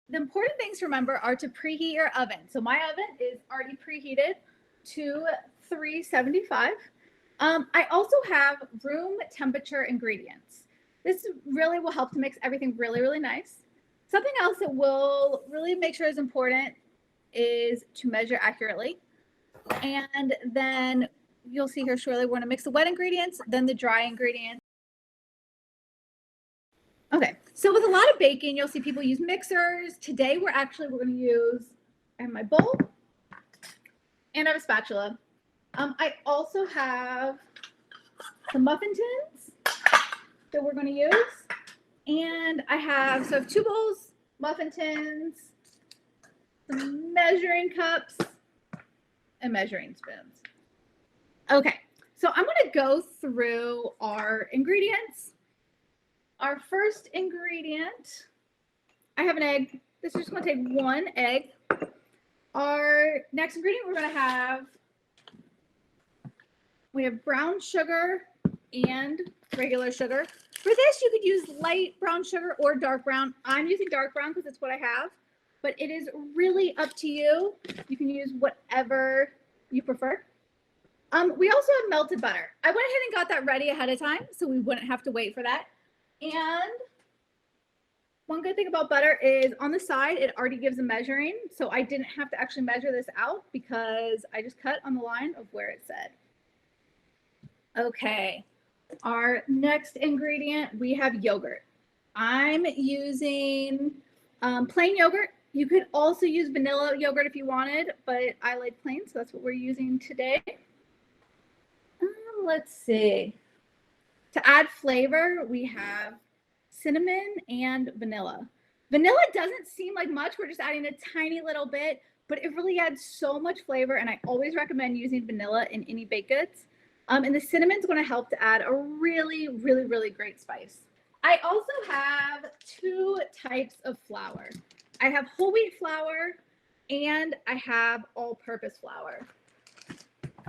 The important things to remember are to preheat your oven. So my oven is already preheated to 375. I also have room temperature ingredients. This really will help to mix everything really, really nice. Something else that will really make sure is important is to measure accurately. And then you'll see here shortly, we're going to mix the wet ingredients, then the dry ingredients. Okay, so with a lot of baking, you'll see people use mixers. Today, we're going to use, I have my bowl and I have a spatula. I also have some muffin tins that we're going to use. And I have 2 bowls, muffin tins, some measuring cups, and measuring spoons. Okay, so I'm going to go through our ingredients. Our first ingredient, I have an egg. This is just going to take 1 egg. Our next ingredient we have brown sugar and regular sugar. For this, you could use light brown sugar or dark brown. I'm using dark brown because it's what I have, but it is really up to you. You can use whatever you prefer. We also have melted butter. I went ahead and got that ready ahead of time so we wouldn't have to wait for that. And one good thing about butter is on the side, it already gives a measuring. So I didn't have to actually measure this out because I just cut on the line of where it said. Okay, our next ingredient, we have yogurt. I'm using plain yogurt. You could also use vanilla yogurt if you wanted, but I like plain, so that's what we're using today. Let's see. To add flavor, we have cinnamon and vanilla. Vanilla doesn't seem like much. We're just adding a tiny little bit, but it really adds so much flavor, and I always recommend using vanilla in any baked goods. And the cinnamon is going to help to add a really, really, really great spice. I also have 2 types of flour. I have whole wheat flour and I have all-purpose flour.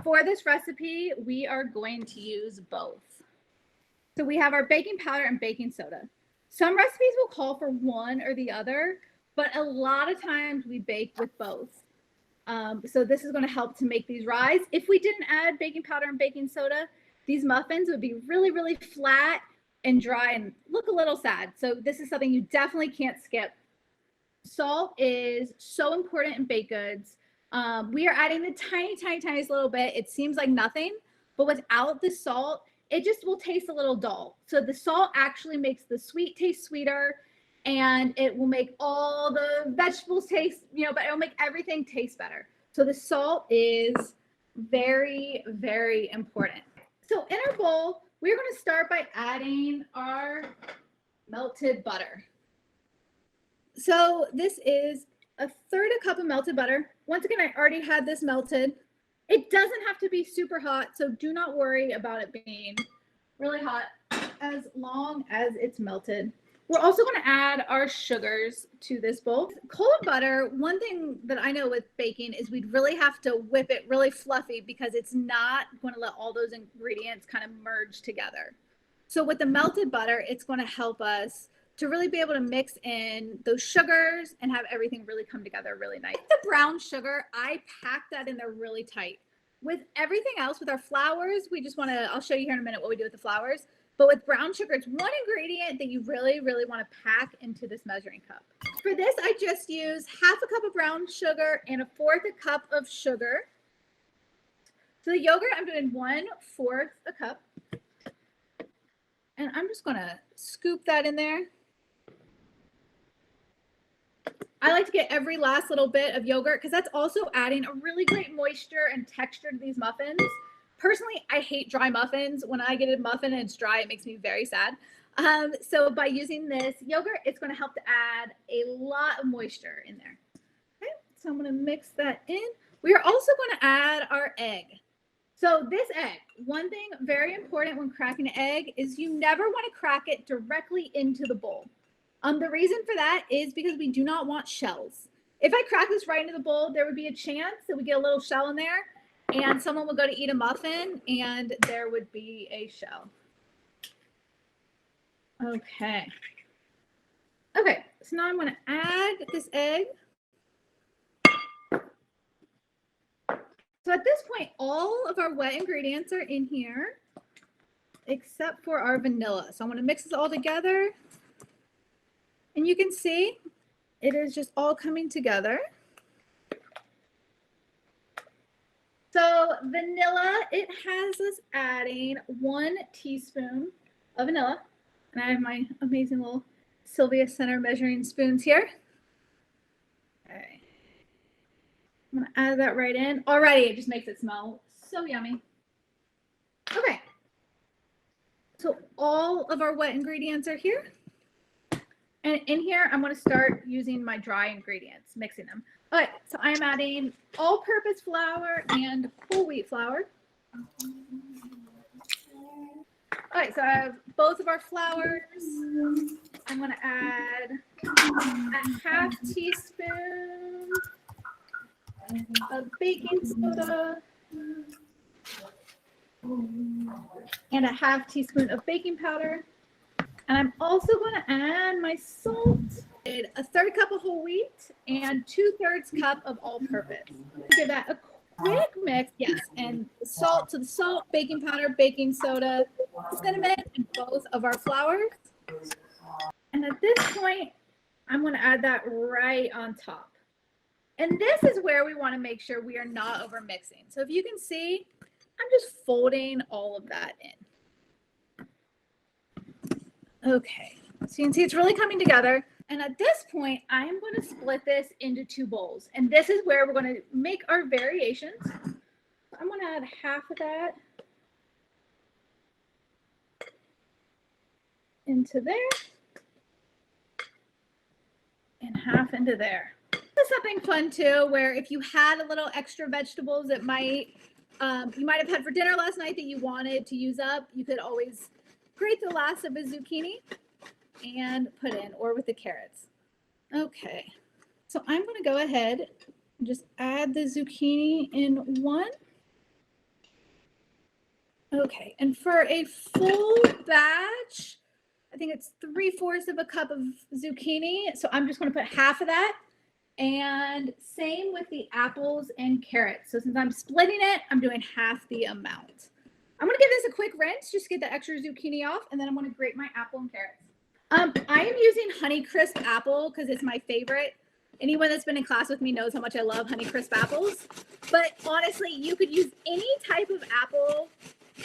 For this recipe, we are going to use both. So we have our baking powder and baking soda. Some recipes will call for one or the other, but a lot of times we bake with both. So this is going to help to make these rise. If we didn't add baking powder and baking soda, these muffins would be really, really flat and dry and look a little sad. So this is something you definitely can't skip. Salt is so important in baked goods. We are adding the tiniest little bit. It seems like nothing, but without the salt, it just will taste a little dull. So the salt actually makes the sweet taste sweeter, and it will make all the vegetables taste, but it'll make everything taste better. So the salt is very, very important. So in our bowl, we're going to start by adding our melted butter. So this is 1/3 cup of melted butter. Once again, I already had this melted. It doesn't have to be super hot, so do not worry about it being really hot as long as it's melted. We're also going to add our sugars to this bowl. Cold butter, one thing that I know with baking is we'd really have to whip it really fluffy because it's not going to let all those ingredients kind of merge together. So with the melted butter, it's going to help us to really be able to mix in those sugars and have everything really come together really nice. The brown sugar, I pack that in there really tight. With everything else, with our flours, we just want to, I'll show you here in a minute what we do with the flours. But with brown sugar, it's one ingredient that you really, really want to pack into this measuring cup. For this, I just use 1/2 cup of brown sugar and 1/4 cup of sugar. So the yogurt, I'm doing 1/4 cup. And I'm just going to scoop that in there. I like to get every last little bit of yogurt because that's also adding a really great moisture and texture to these muffins. Personally, I hate dry muffins. When I get a muffin and it's dry, it makes me very sad. So by using this yogurt, it's going to help to add a lot of moisture in there. Okay, so I'm going to mix that in. We are also going to add our egg. So this egg, one thing very important when cracking an egg is you never want to crack it directly into the bowl. The reason for that is because we do not want shells. If I crack this right into the bowl, there would be a chance that we get a little shell in there and someone would go to eat a muffin and there would be a shell. Okay. so now I'm going to add this egg. So at this point, all of our wet ingredients are in here, except for our vanilla. So I'm going to mix this all together. And you can see it is just all coming together. So vanilla, it has us adding 1 teaspoon of vanilla. And I have my amazing little Sylvia Center measuring spoons here. Okay. I'm gonna add that right in. Already, it just makes it smell so yummy. Okay. So all of our wet ingredients are here. And in here, I'm gonna start using my dry ingredients, mixing them. All right, so I'm adding all-purpose flour and whole wheat flour. All right, so I have both of our flours. I'm going to add a half teaspoon of baking soda and a half teaspoon of baking powder. And I'm also going to add my salt, a 1/3 cup of whole wheat, and 2/3 cup of all-purpose. Give that a quick mix, yes, and salt, so the salt, baking powder, baking soda, cinnamon, and both of our flours. And at this point, I'm going to add that right on top. And this is where we want to make sure we are not over mixing. So if you can see, I'm just folding all of that in. Okay, so you can see it's really coming together. And at this point, I'm going to split this into 2 bowls. And this is where we're going to make our variations. I'm going to add half of that into there and half into there. This is something fun too, where if you had a little extra vegetables that might you might have had for dinner last night that you wanted to use up, you could always grate the last of a zucchini and put in, or with the carrots. Okay, so I'm going to go ahead and just add the zucchini in one. Okay, and for a full batch, I think it's 3/4 of a cup of zucchini. So I'm just going to put half of that. And same with the apples and carrots. So since I'm splitting it, I'm doing half the amount. I'm going to give this a quick rinse, just to get the extra zucchini off, and then I'm going to grate my apple and carrots. I am using Honeycrisp apple because it's my favorite. Anyone that's been in class with me knows how much I love Honeycrisp apples. But honestly, you could use any type of apple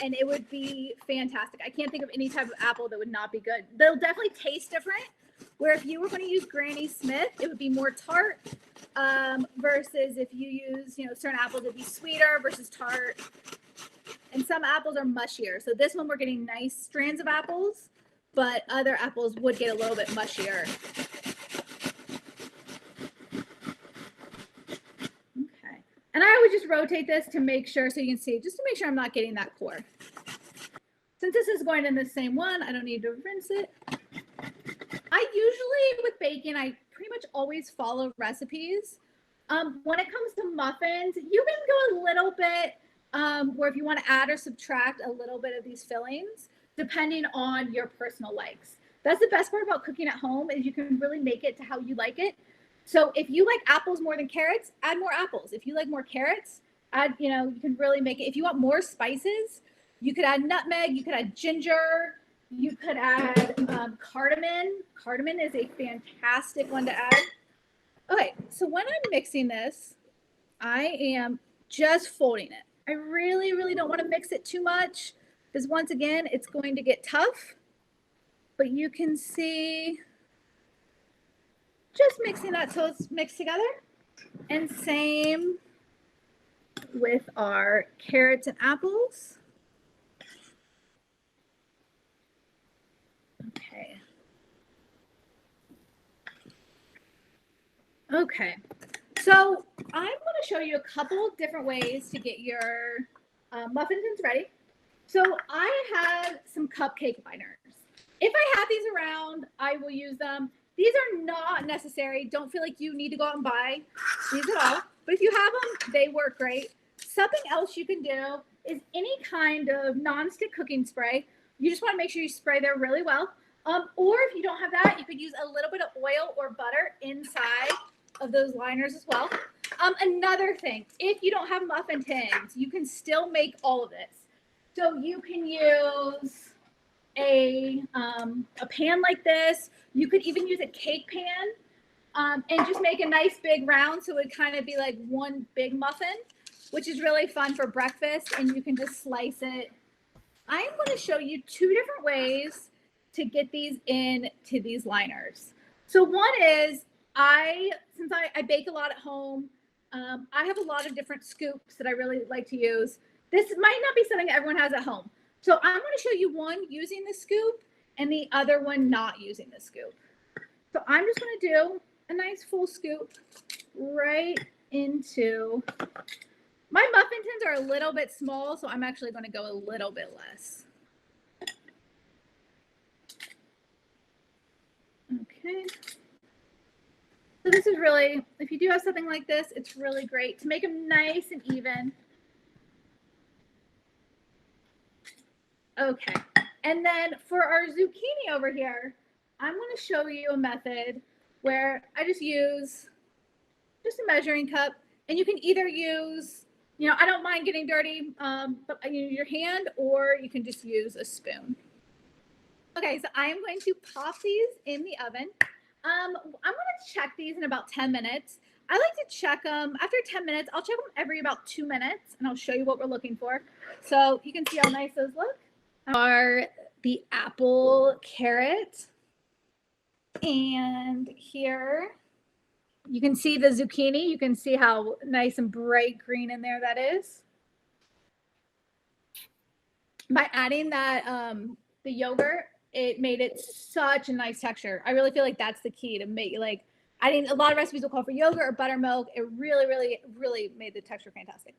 and it would be fantastic. I can't think of any type of apple that would not be good. They'll definitely taste different. Where if you were going to use Granny Smith, it would be more tart versus if you use, certain apples, it'd be sweeter versus tart. And some apples are mushier. So this one, we're getting nice strands of apples, but other apples would get a little bit mushier. Okay. And I always just rotate this to make sure, so you can see, just to make sure I'm not getting that core. Since this is going in the same one, I don't need to rinse it. I usually, with bacon, I pretty much always follow recipes. When it comes to muffins, you can go a little bit where if you want to add or subtract a little bit of these fillings, depending on your personal likes. That's the best part about cooking at home, is you can really make it to how you like it. So if you like apples more than carrots, add more apples. If you like more carrots, add, you can really make it. If you want more spices, you could add nutmeg, you could add ginger, you could add cardamom. Cardamom is a fantastic one to add. Okay, so when I'm mixing this, I am just folding it. I really, really don't want to mix it too much, because once again, it's going to get tough. But you can see, just mixing that so it's mixed together. And same with our carrots and apples. Okay. Okay. So I'm going to show you a couple different ways to get your muffins ready. So I have some cupcake liners. If I have these around, I will use them. These are not necessary. Don't feel like you need to go out and buy these at all. But if you have them, they work great. Something else you can do is any kind of nonstick cooking spray. You just want to make sure you spray there really well. Or if you don't have that, you could use a little bit of oil or butter inside of those liners as well. Another thing, if you don't have muffin tins, you can still make all of this. So you can use a pan like this. You could even use a cake pan and just make a nice big round so it would kind of be like one big muffin, which is really fun for breakfast, and you can just slice it. I'm going to show you two different ways to get these into these liners. So one is since I bake a lot at home, I have a lot of different scoops that I really like to use. This might not be something that everyone has at home. So I'm going to show you one using the scoop and the other one not using the scoop. So I'm just going to do a nice full scoop right into, my muffin tins are a little bit small, so I'm actually going to go a little bit less. Okay. So this is really, if you do have something like this, it's really great to make them nice and even. Okay. And then for our zucchini over here, I'm going to show you a method where I just use just a measuring cup, and you can either use, I don't mind getting dirty, but your hand, or you can just use a spoon. Okay, so I am going to pop these in the oven. I'm going to check these in about 10 minutes. I like to check them after 10 minutes. I'll check them every about 2 minutes, and I'll show you what we're looking for. So you can see how nice those look. Are the apple, carrot, and here you can see the zucchini. You can see how nice and bright green in there that is. By adding that the yogurt, it made it such a nice texture. I really feel like that's the key to make, like, adding, a lot of recipes will call for yogurt or buttermilk. It really, really, really made the texture fantastic.